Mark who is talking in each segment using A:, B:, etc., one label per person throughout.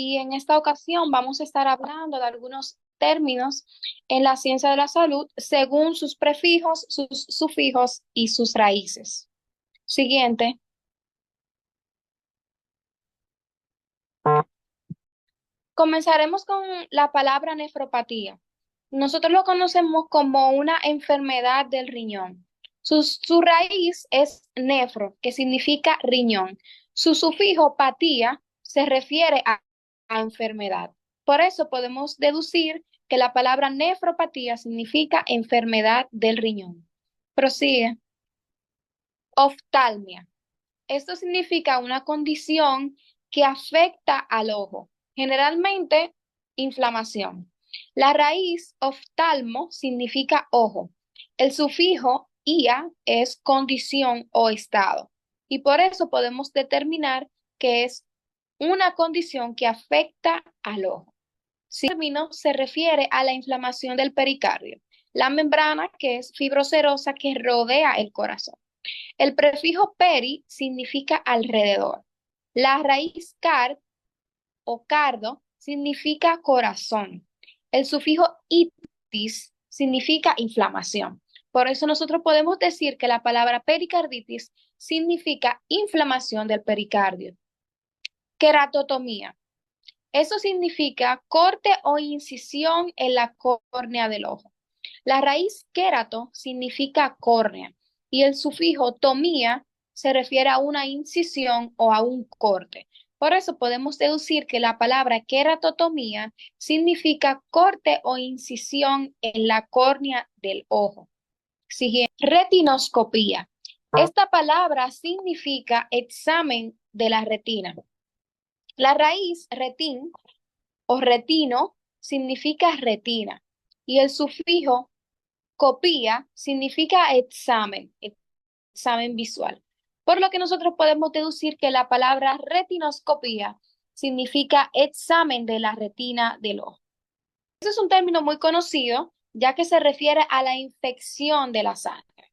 A: Y en esta ocasión vamos a estar hablando de algunos términos en la ciencia de la salud según sus prefijos, sus sufijos y sus raíces. Siguiente. Comenzaremos con la palabra nefropatía. Nosotros lo conocemos como una enfermedad del riñón. Su raíz es nefro, que significa riñón. Su sufijo patía se refiere a enfermedad. Por eso podemos deducir que la palabra nefropatía significa enfermedad del riñón. Prosigue. Oftalmia. Esto significa una condición que afecta al ojo, generalmente inflamación. La raíz oftalmo significa ojo. El sufijo ia es condición o estado. Y por eso podemos determinar que es una condición que afecta al ojo. El término se refiere a la inflamación del pericardio, la membrana que es fibrocerosa que rodea el corazón. El prefijo peri significa alrededor. La raíz car o cardo significa corazón. El sufijo itis significa inflamación. Por eso nosotros podemos decir que la palabra pericarditis significa inflamación del pericardio. Queratotomía. Eso significa corte o incisión en la córnea del ojo. La raíz querato significa córnea y el sufijo tomía se refiere a una incisión o a un corte. Por eso podemos deducir que la palabra queratotomía significa corte o incisión en la córnea del ojo. Siguiente, retinoscopía. Esta palabra significa examen de la retina. La raíz retin o retino significa retina y el sufijo copía significa examen, examen visual. Por lo que nosotros podemos deducir que la palabra retinoscopía significa examen de la retina del ojo. Este es un término muy conocido ya que se refiere a la infección de la sangre.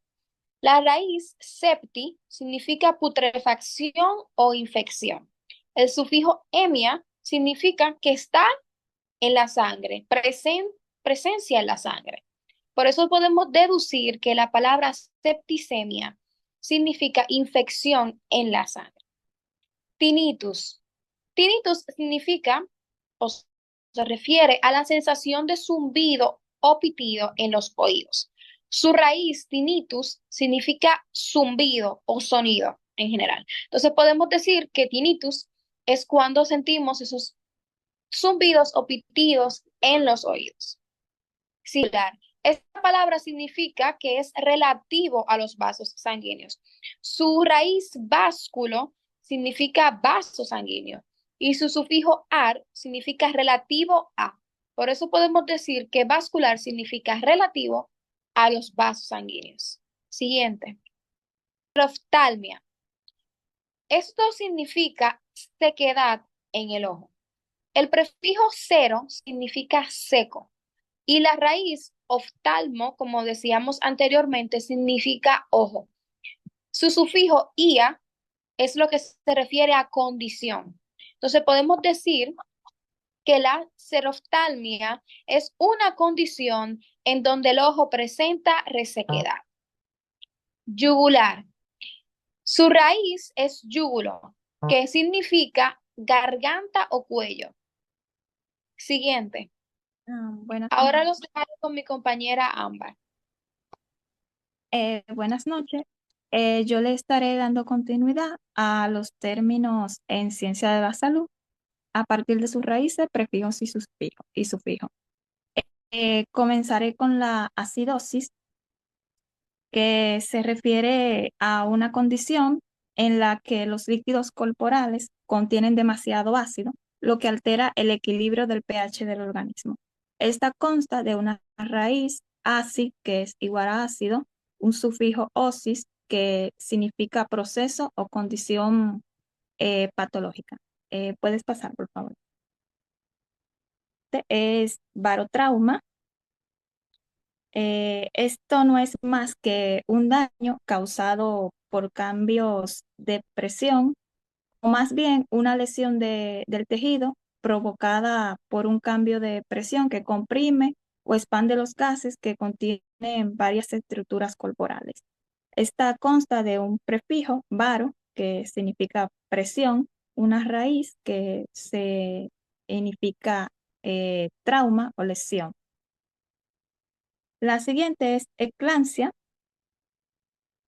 A: La raíz septi significa putrefacción o infección. El sufijo emia significa que está en la sangre, presencia en la sangre. Por eso podemos deducir que la palabra septicemia significa infección en la sangre. Tinnitus. Tinnitus significa o se refiere a la sensación de zumbido o pitido en los oídos. Su raíz, tinnitus, significa zumbido o sonido en general. Entonces podemos decir que tinnitus es cuando sentimos esos zumbidos o pitidos en los oídos. Similar. Esta palabra significa que es relativo a los vasos sanguíneos. Su raíz básculo significa vaso sanguíneo y su sufijo ar significa relativo a. Por eso podemos decir que vascular significa relativo a los vasos sanguíneos. Siguiente. Oftalmia. Esto significa sequedad en el ojo. El prefijo cero significa seco y la raíz oftalmo, como decíamos anteriormente, significa ojo. Su sufijo ia es lo que se refiere a condición. Entonces podemos decir que la xeroftalmia es una condición en donde el ojo presenta resequedad. Yugular. Su raíz es yúgulo, que significa garganta o cuello. Siguiente.
B: Buenas,
A: Ahora los dejaré con mi compañera Ámbar.
B: buenas noches. Yo le estaré dando continuidad a los términos en ciencia de la salud a partir de sus raíces, prefijos y sufijo. Comenzaré con la acidosis, que se refiere a una condición en la que los líquidos corporales contienen demasiado ácido, lo que altera el equilibrio del pH del organismo. Esta consta de una raíz ACI, que es igual a ácido, un sufijo osis, que significa proceso o condición patológica. Puedes pasar, por favor. Es barotrauma. Esto no es más que un daño causado por cambios de presión o más bien una lesión del tejido provocada por un cambio de presión que comprime o expande los gases que contienen varias estructuras corporales. Esta consta de un prefijo, baro, que significa presión, una raíz que significa trauma o lesión. La siguiente es eclampsia.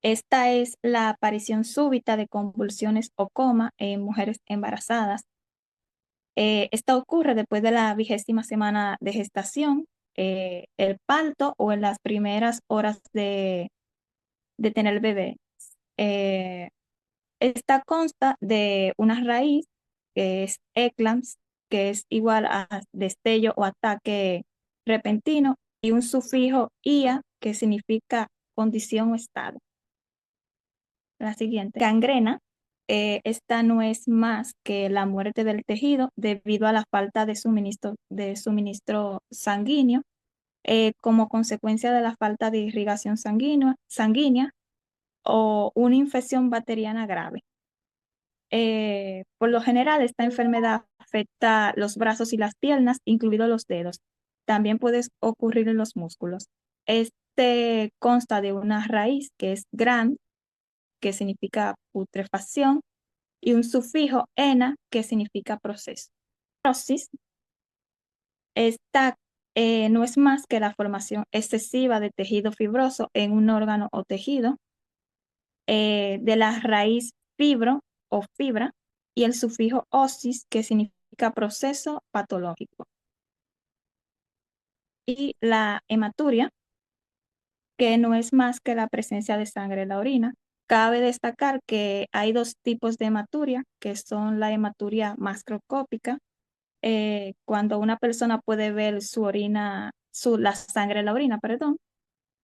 B: Esta es la aparición súbita de convulsiones o coma en mujeres embarazadas. Esta ocurre después de la 20ª semana de gestación, el parto o en las primeras horas de tener el bebé. Eh, Esta consta de una raíz que es eclams, que es igual a destello o ataque repentino, y un sufijo ia, que significa condición o estado. La siguiente, gangrena. Esta no es más que la muerte del tejido debido a la falta de suministro sanguíneo, como consecuencia de la falta de irrigación sanguínea o una infección bacteriana grave. Por lo general, esta enfermedad afecta los brazos y las piernas, incluidos los dedos. También puede ocurrir en los músculos. Este consta de una raíz que es gran, que significa putrefacción, y un sufijo ena, que significa proceso. Fibrosis, esta no es más que la formación excesiva de tejido fibroso en un órgano o tejido, de la raíz fibro o fibra, y el sufijo osis, que significa proceso patológico. Y la hematuria, que no es más que la presencia de sangre en la orina. Cabe destacar que hay dos tipos de hematuria, que son la hematuria macroscópica, cuando una persona puede ver su orina, la sangre en la orina, perdón,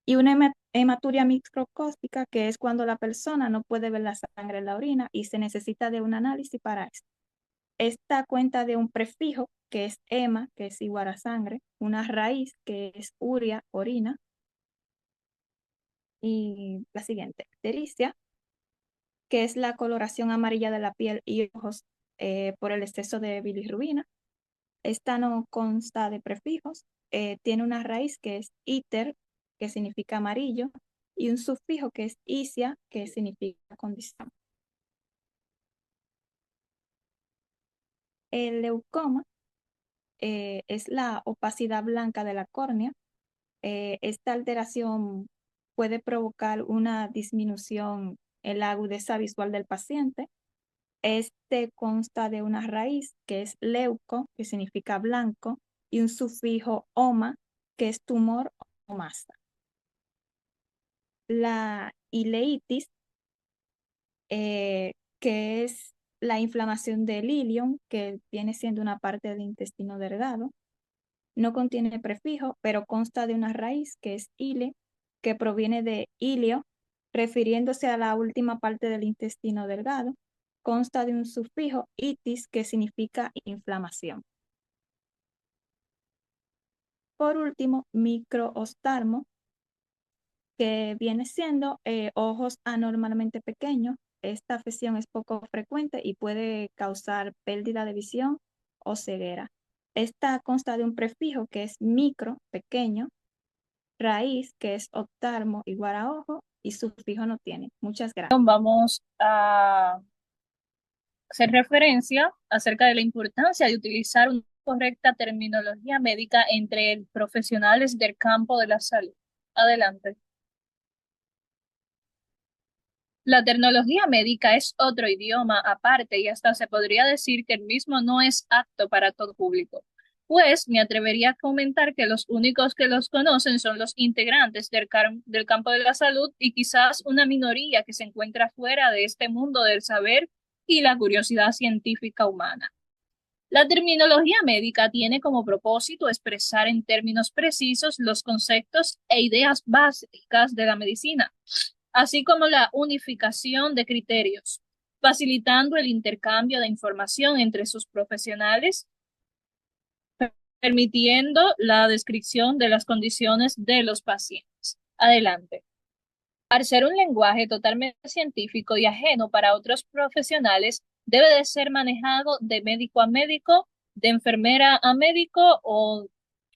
B: y una hematuria microscópica, que es cuando la persona no puede ver la sangre en la orina y se necesita de un análisis para esto. Esta cuenta de un prefijo, que es hema, que es igual a sangre, una raíz, que es uria, orina, y la siguiente, ictericia, que es la coloración amarilla de la piel y ojos por el exceso de bilirrubina. Esta no consta de prefijos, tiene una raíz que es iter, que significa amarillo, y un sufijo que es isia, que significa condición. El leucoma es la opacidad blanca de la córnea. Esta alteración puede provocar una disminución en la agudeza visual del paciente. Este consta de una raíz que es leuco, que significa blanco, y un sufijo oma, que es tumor o masa. La ileitis, que es la inflamación del ilion, que viene siendo una parte del intestino delgado. No contiene prefijo, pero consta de una raíz que es ile, que proviene de ilio, refiriéndose a la última parte del intestino delgado. Consta de un sufijo itis, que significa inflamación. Por último, microostarmo, que viene siendo ojos anormalmente pequeños. Esta afección es poco frecuente y puede causar pérdida de visión o ceguera. Esta consta de un prefijo que es micro, pequeño, raíz, que es oftalmo, igual a ojo, y sufijo no tiene. Muchas gracias.
C: Vamos a hacer referencia acerca de la importancia de utilizar una correcta terminología médica entre profesionales del campo de la salud. Adelante. La terminología médica es otro idioma aparte y hasta se podría decir que el mismo no es apto para todo público. Pues me atrevería a comentar que los únicos que los conocen son los integrantes del campo de la salud y quizás una minoría que se encuentra fuera de este mundo del saber y la curiosidad científica humana. La terminología médica tiene como propósito expresar en términos precisos los conceptos e ideas básicas de la medicina, así como la unificación de criterios, facilitando el intercambio de información entre sus profesionales, permitiendo la descripción de las condiciones de los pacientes. Adelante. Al ser un lenguaje totalmente científico y ajeno para otros profesionales, debe de ser manejado de médico a médico de enfermera a médico o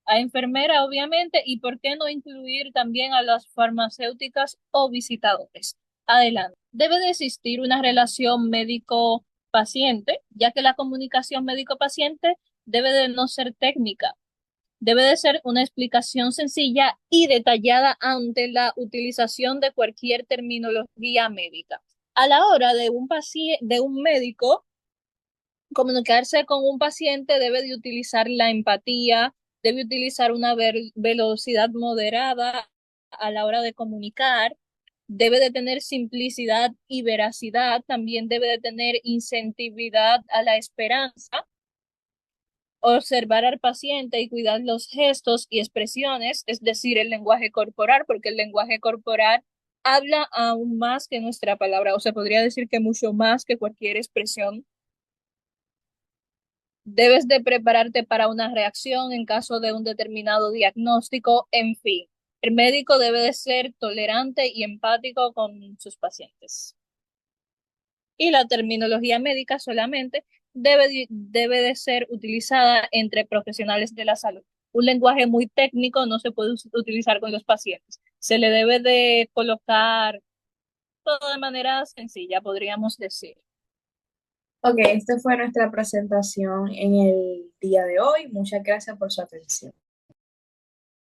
C: a enfermera, obviamente, y por qué no incluir también a las farmacéuticas o visitadores. Adelante. Debe de existir una relación médico-paciente, ya que la comunicación médico-paciente debe de no ser técnica, debe de ser una explicación sencilla y detallada ante la utilización de cualquier terminología médica. A la hora de de un médico comunicarse con un paciente, debe de utilizar la empatía, debe utilizar una velocidad moderada a la hora de comunicar, debe de tener simplicidad y veracidad, también debe de tener incentividad a la esperanza, observar al paciente y cuidar los gestos y expresiones, es decir, el lenguaje corporal, porque el lenguaje corporal habla aún más que nuestra palabra, o se podría decir que mucho más que cualquier expresión. Debes de prepararte para una reacción en caso de un determinado diagnóstico, en fin. El médico debe de ser tolerante y empático con sus pacientes. Y la terminología médica solamente debe de ser utilizada entre profesionales de la salud. Un lenguaje muy técnico no se puede utilizar con los pacientes. Se le debe de colocar todo de manera sencilla, podríamos decir.
D: Ok, esta fue nuestra presentación en el día de hoy. Muchas gracias por su atención.